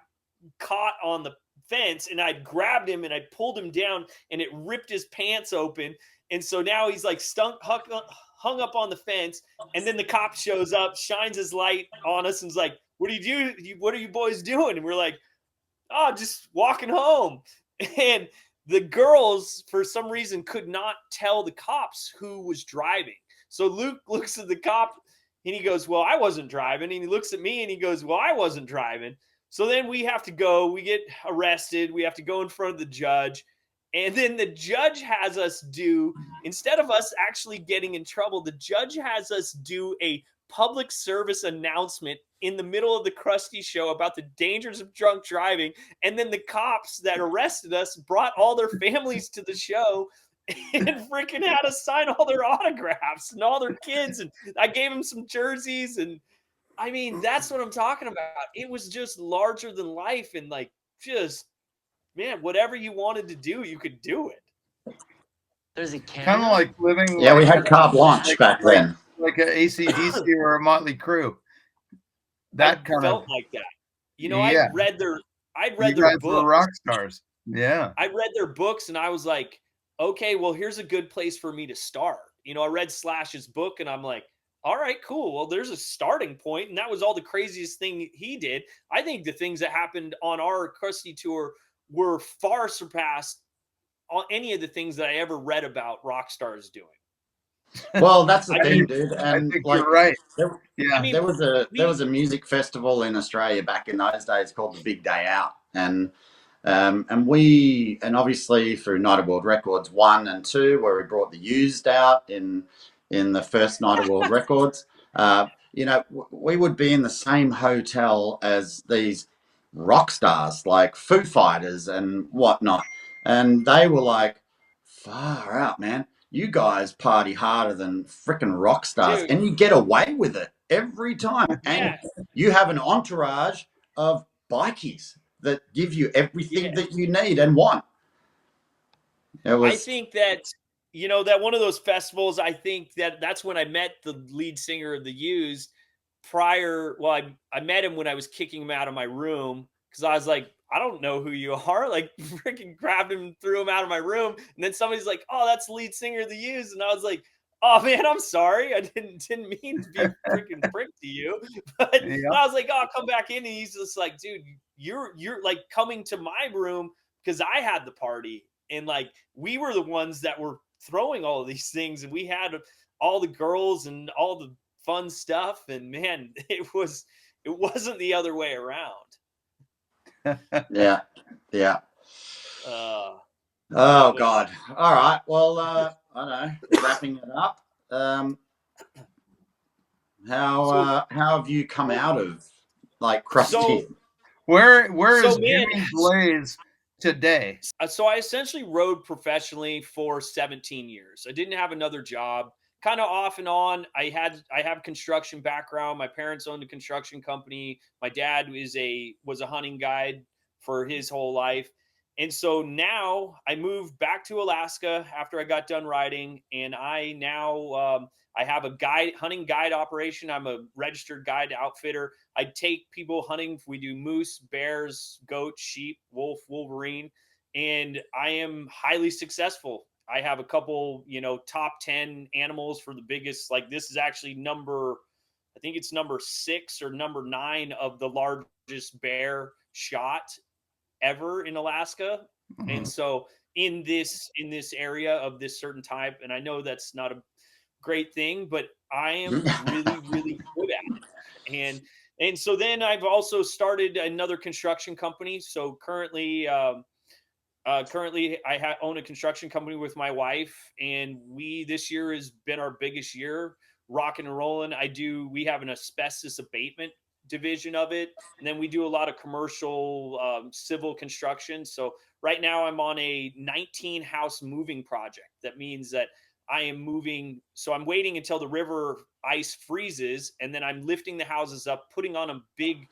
caught on the fence, and I grabbed him and I pulled him down, and it ripped his pants open. And so now he's like hung up on the fence. And then the cop shows up, shines his light on us, and is like, what are you boys doing? And we're like, oh, just walking home. And the girls, for some reason, could not tell the cops who was driving. So Luke looks at the cop and he goes, well, I wasn't driving. And he looks at me and he goes, well, I wasn't driving. So then we have to go, we get arrested, we have to go in front of the judge. And then the judge has us do, instead of us actually getting in trouble, the judge has us do a public service announcement in the middle of the Crusty show about the dangers of drunk driving. And then the cops that arrested us brought all their families to the show and freaking had us sign all their autographs and all their kids. And I gave them some jerseys, and I mean, that's what I'm talking about. It was just larger than life, and like, just, man, whatever you wanted to do, you could do it. There's a camera. Kind of like living. Yeah, we had carte blanche back then. Like an AC/DC or a Motley Crue. That kind felt like that. You know, yeah. I'd read their books. Were rock stars. Yeah. I read their books, and I was like, okay, well, here's a good place for me to start. You know, I read Slash's book, and I'm like, all right, cool. Well, there's a starting point, and that was all the craziest thing he did. I think the things that happened on our Crusty tour were far surpassed any of the things that I ever read about rock stars doing. Well, that's the thing, dude. And I think you're right. There was a music festival in Australia back in those days called the Big Day Out, and obviously through Night of World Records 1 and 2, where we brought the Used out in the first Night of World Records, you know, we would be in the same hotel as these rock stars like Foo Fighters and whatnot, and they were like, far out, man. You guys party harder than freaking rock stars, dude, and you get away with it every time. And you have an entourage of bikies that give you everything that you need and want. I think that, you know, that one of those festivals, I think that's when I met the lead singer of the Used prior. Well, I met him when I was kicking him out of my room because I was like, I don't know who you are. Like, freaking grabbed him, threw him out of my room. And then somebody's like, oh, that's the lead singer of the Used. And I was like, oh man, I'm sorry. I didn't mean to be a freaking prick to you. But I was like, oh, come back in. And he's just like, dude, you're like coming to my room because I had the party. And like, we were the ones that were throwing all of these things, and we had all the girls and all the fun stuff. And man, it wasn't the other way around. Yeah. Oh God. All right. Well, I don't know. Wrapping it up. How have you come out of like Crusty? Where is So, man, Jimmy Blaze today? so I essentially rode professionally for 17 years. I didn't have another job, kind of off and on. I have construction background. My parents owned a construction company. My dad was a hunting guide for his whole life. And so now I moved back to Alaska after I got done riding, and I have a hunting guide operation. I'm a registered guide outfitter. I take people hunting. We do moose, bears, goats, sheep, wolf, wolverine, and I am highly successful. I have a couple, top 10 animals for the biggest. Like, this is actually I think it's number 6 or number 9 of the largest bear shot ever in Alaska. Mhm. And so in this area of this certain type, and I know that's not a great thing, but I am really, really good at it. And so then I've also started another construction company. So currently, I own a construction company with my wife, and this year has been our biggest year, rocking and rolling. We have an asbestos abatement division of it, and then we do a lot of commercial, civil construction. So right now I'm on a 19 house moving project. That means that I am moving. So I'm waiting until the river ice freezes, and then I'm lifting the houses up, putting on a big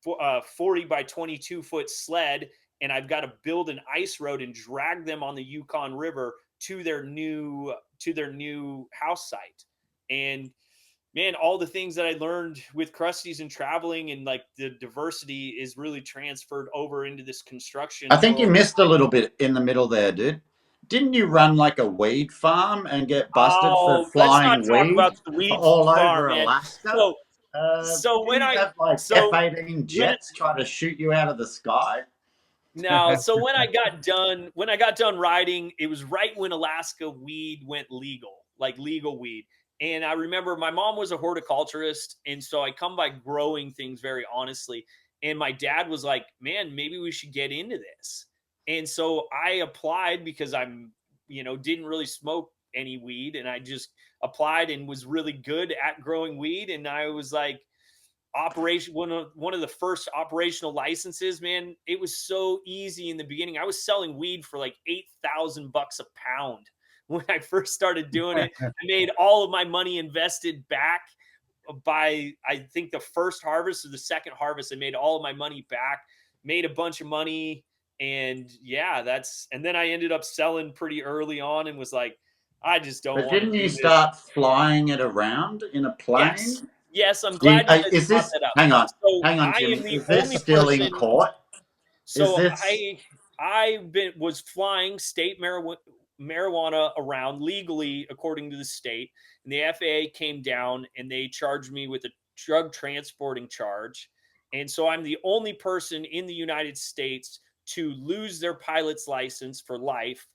40 by 22 foot sled, and I've got to build an ice road and drag them on the Yukon River to their new house site. And man, all the things that I learned with Krusty's and traveling and like the diversity is really transferred over into this construction. I think you world. missed a little bit in the middle there, dude. Didn't you run like a weed farm and get busted for Oh, let's not flying talk weed about the weed all farm, over man. Alaska? So when Didn't you I have like so F-18 jets try to shoot you out of the sky? No, so when I got done riding, it was right when Alaska weed went legal, like legal weed. And I remember my mom was a horticulturist, and so I come by growing things very honestly. And my dad was like, "Man, maybe we should get into this." And so I applied because didn't really smoke any weed, and I just applied and was really good at growing weed. And I was like, one of the first operational licenses, man, it was so easy in the beginning. I was selling weed for like $8,000 a pound when I first started doing it. I made all of my money invested back by, I think, the first harvest or the second harvest. I made all of my money back, made a bunch of money, and and then I ended up selling pretty early on and was like, I just don't But want to didn't do you this. start flying it around in a plane? Yes, I'm glad you guys Is brought this, that up. hang on, So I Jimmy. am the Is this only still in person. court? Is So this, was flying state marijuana around legally according to the state, and the FAA came down and they charged me with a drug transporting charge. And so I'm the only person in the United States to lose their pilot's license for life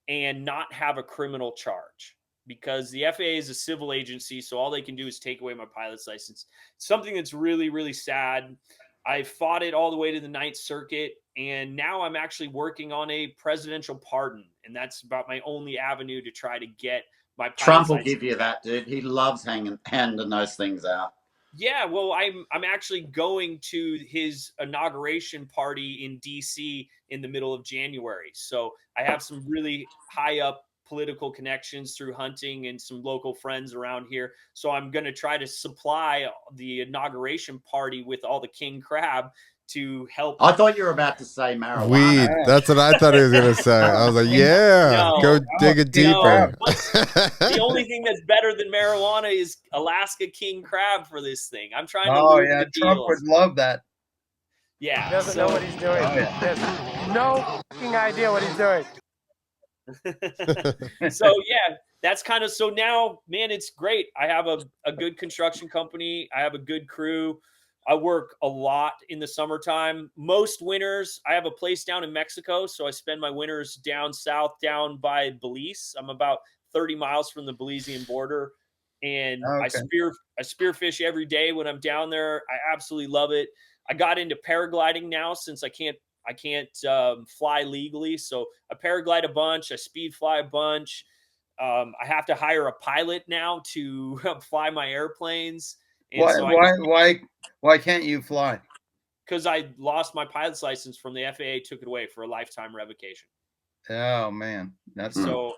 and not have a criminal charge, because the FAA is a civil agency, so all they can do is take away my pilot's license. Something that's really, really sad. I fought it all the way to the Ninth Circuit, and now I'm actually working on a presidential pardon, and that's about my only avenue to try to get my pilot's Trump will license give you back. that, dude. He loves handing those things out. Yeah, well, I'm actually going to his inauguration party in DC in the middle of January. So I have some really high up political connections through hunting and some local friends around here. So I'm going to try to supply the inauguration party with all the king crab to help. I thought you were about to say marijuana. Weed. That's what I thought he was gonna say. I was like, yeah, No, go dig it deeper. The only thing that's better than marijuana is Alaska king crab for this thing. I'm trying to Oh lose yeah, the Trump deals. would love that. Yeah, He doesn't know what he's doing. Oh, yeah. He has no fucking idea what he's doing. So yeah, that's kind of, so now, man, it's great. I have a good construction company. I have a good crew. I work a lot in the summertime. Most winters, I have a place down in Mexico, so I spend my winters down south, down by Belize. I'm about 30 miles from the Belizean border, and Okay. I spearfish every day when I'm down there. I absolutely love it. I got into paragliding now since I can't fly legally, so I paraglide a bunch. I speed fly a bunch. I have to hire a pilot now to fly my airplanes. And Why so why can't you fly? because I lost my pilot's license from the FAA, took it away for a lifetime revocation. Oh man, that's So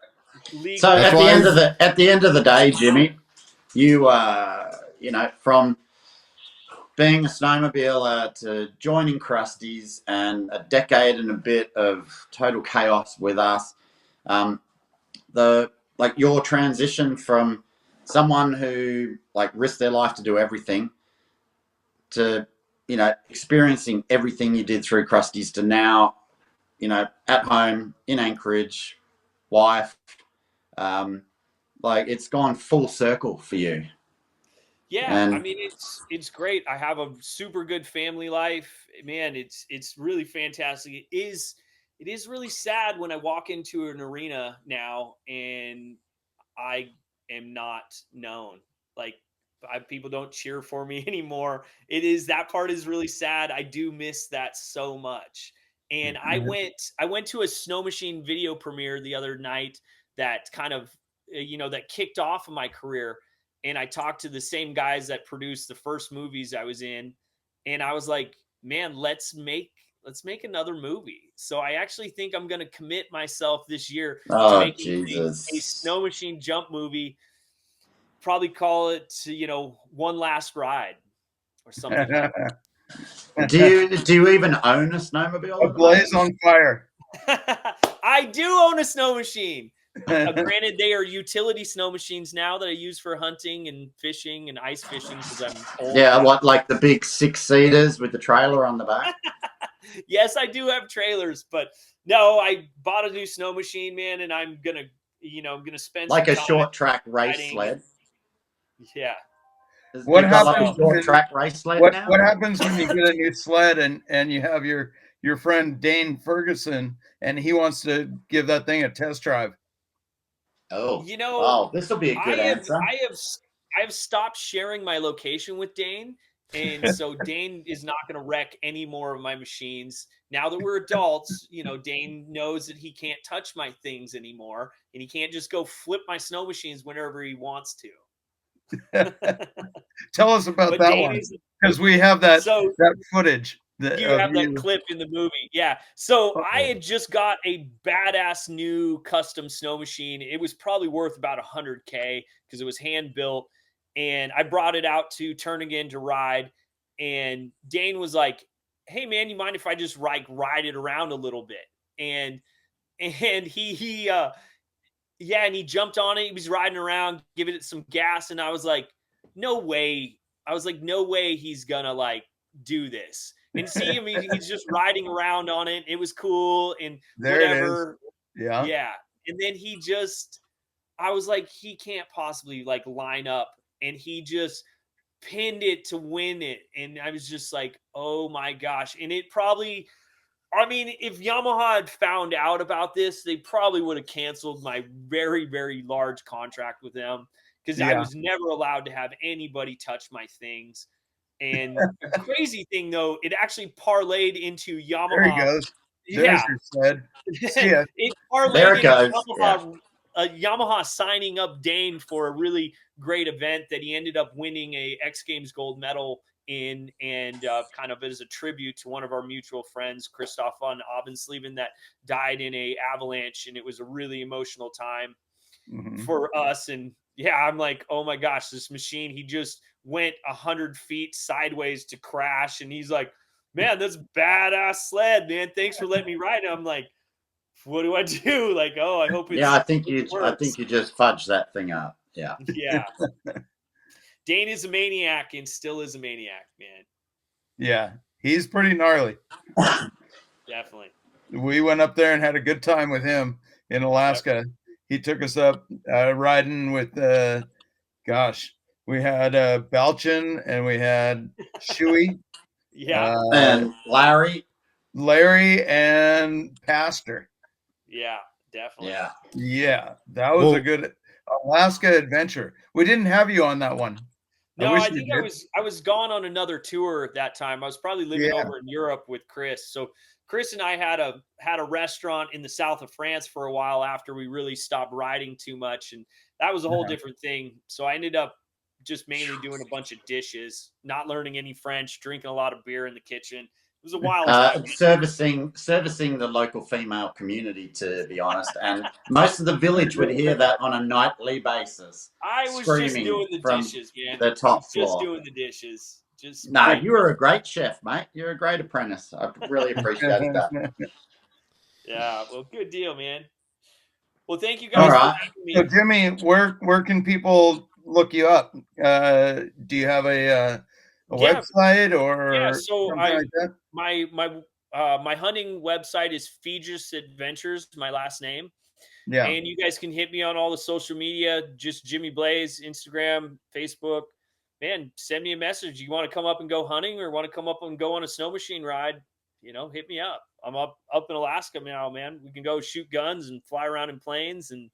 So That's at the end of the day, Jimmy, you from being a snowmobiler to joining Krusty's and a decade and a bit of total chaos with us, your transition from someone who risked their life to do everything to experiencing everything you did through Krusty's to now at home in Anchorage, wife, it's gone full circle for you. Yeah, And I mean it's great. I have a super good family life. Man, it's really fantastic. It is really sad when I walk into an arena now and I am not known. Like people don't cheer for me anymore. That part is really sad. I do miss that so much. And I went to a snow machine video premiere the other night that kind of that kicked off of my career, and I talked to the same guys that produced the first movies I was in, and I was like, man, let's make another movie. So I actually think I'm going to commit myself this year to making a snow machine jump movie. Probably call it, One Last Ride or something like that. do you even own a snowmobile? A blaze on fire. I do own a snow machine. Granted, they are utility snow machines now that I use for hunting and fishing and ice fishing because I'm old. Yeah, what, like the big 6-seaters with the trailer on the back? Yes, I do have trailers, but no, I bought a new snow machine, man, and I'm gonna spend like some a time short track race sled. Yeah. What happens? Like a short track race sled now? What happens when you get a new sled and you have your friend Dane Ferguson and he wants to give that thing a test drive? Oh, this will be a good answer. I have stopped sharing my location with Dane, and so Dane is not going to wreck any more of my machines. Now that we're adults, Dane knows that he can't touch my things anymore, and he can't just go flip my snow machines whenever he wants to. Tell us about that one, because we have that footage. You have that clip in the movie. Yeah. So I had just got a badass new custom snow machine. It was probably worth about $100K because it was hand built. And I brought it out to Turnagain to ride. And Dane was like, hey man, you mind if I just ride it around a little bit? And he jumped on it. He was riding around, giving it some gas. And I was like, no way. No way he's gonna do this. And see him, he's just riding around on it. It was cool and whatever. Yeah. Yeah. And then I was like, he can't possibly line up. And he just pinned it to win it. And I was just like, oh my gosh. And it probably, if Yamaha had found out about this, they probably would have canceled my very, very large contract with them because I was never allowed to have anybody touch my things. And the crazy thing, though, it actually parlayed into Yamaha. There he goes. There's your sled. It parlayed into Yamaha signing up Dane for a really great event that he ended up winning a X Games gold medal in, and kind of as a tribute to one of our mutual friends, Christoph von Abensleven, that died in a avalanche, and it was a really emotional time for us. And yeah, I'm like, oh my gosh, this machine, he just went 100 feet sideways to crash, and he's like, man, that's badass sled, man, thanks for letting me ride it. I'm like, what do I do? I hope it's I think you just fudged that thing up. Yeah. Dane is a maniac and still is a maniac, man. Yeah, he's pretty gnarly. Definitely. We went up there and had a good time with him in Alaska. Yep. He took us up riding with we had Balchin and we had Shuey. And Larry and Pastor. Yeah, definitely. Yeah, that was a good Alaska adventure. We didn't have you on that one. No, I think I was gone on another tour at that time. I was probably living over in Europe with Chris. So Chris and I had a restaurant in the south of France for a while after we really stopped riding too much, and that was a whole different thing. So I ended up just mainly doing a bunch of dishes, not learning any French, drinking a lot of beer in the kitchen, was a wild time. Servicing the local female community, to be honest, and most of the village would hear that on a nightly basis. I was just screaming doing the from dishes, man. the top Just floor. doing the dishes. Just No, you were a great chef, mate. You're a great apprentice. I really appreciated that. yeah. Well, good deal, man. Well, thank you All guys for right. having me. So Jimmy, where can people look you up? Do you have a website or Yeah, so something like that? my hunting website is Feegis Adventures, my last name. Yeah. And you guys can hit me on all the social media, just Jimmy Blaze, Instagram, Facebook. Man, send me a message. You want to come up and go hunting or want to come up and go on a snow machine ride, hit me up. I'm up in Alaska now, man. We can go shoot guns and fly around in planes. And,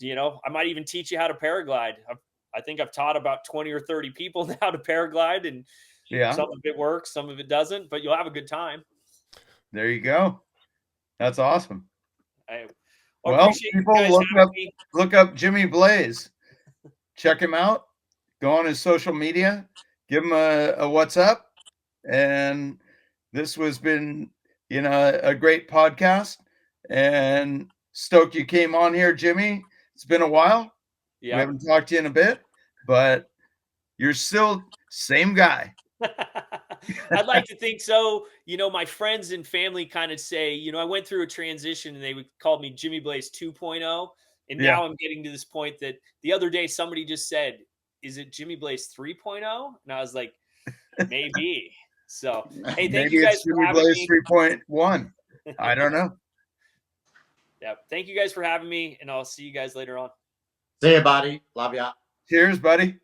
I might even teach you how to paraglide. I think I've taught about 20 or 30 people now to paraglide, and some of it works, some of it doesn't, but you'll have a good time. There you go. That's awesome. Well, people look up Jimmy Blaze. Check him out. Go on his social media. Give him a what's up. And this has been, a great podcast. And stoked you came on here, Jimmy. It's been a while. Yeah. We haven't talked to you in a bit, but you're still same guy. I'd like to think so. My friends and family kind of say, I went through a transition and they would call me Jimmy Blaze 2.0. And now I'm getting to this point that the other day somebody just said, is it Jimmy Blaze 3.0? And I was like, maybe. So, hey, thank you guys for having me. Jimmy Blaze 3.1. I don't know. Yeah. Thank you guys for having me, and I'll see you guys later on. See you, buddy. Love ya. Cheers, buddy.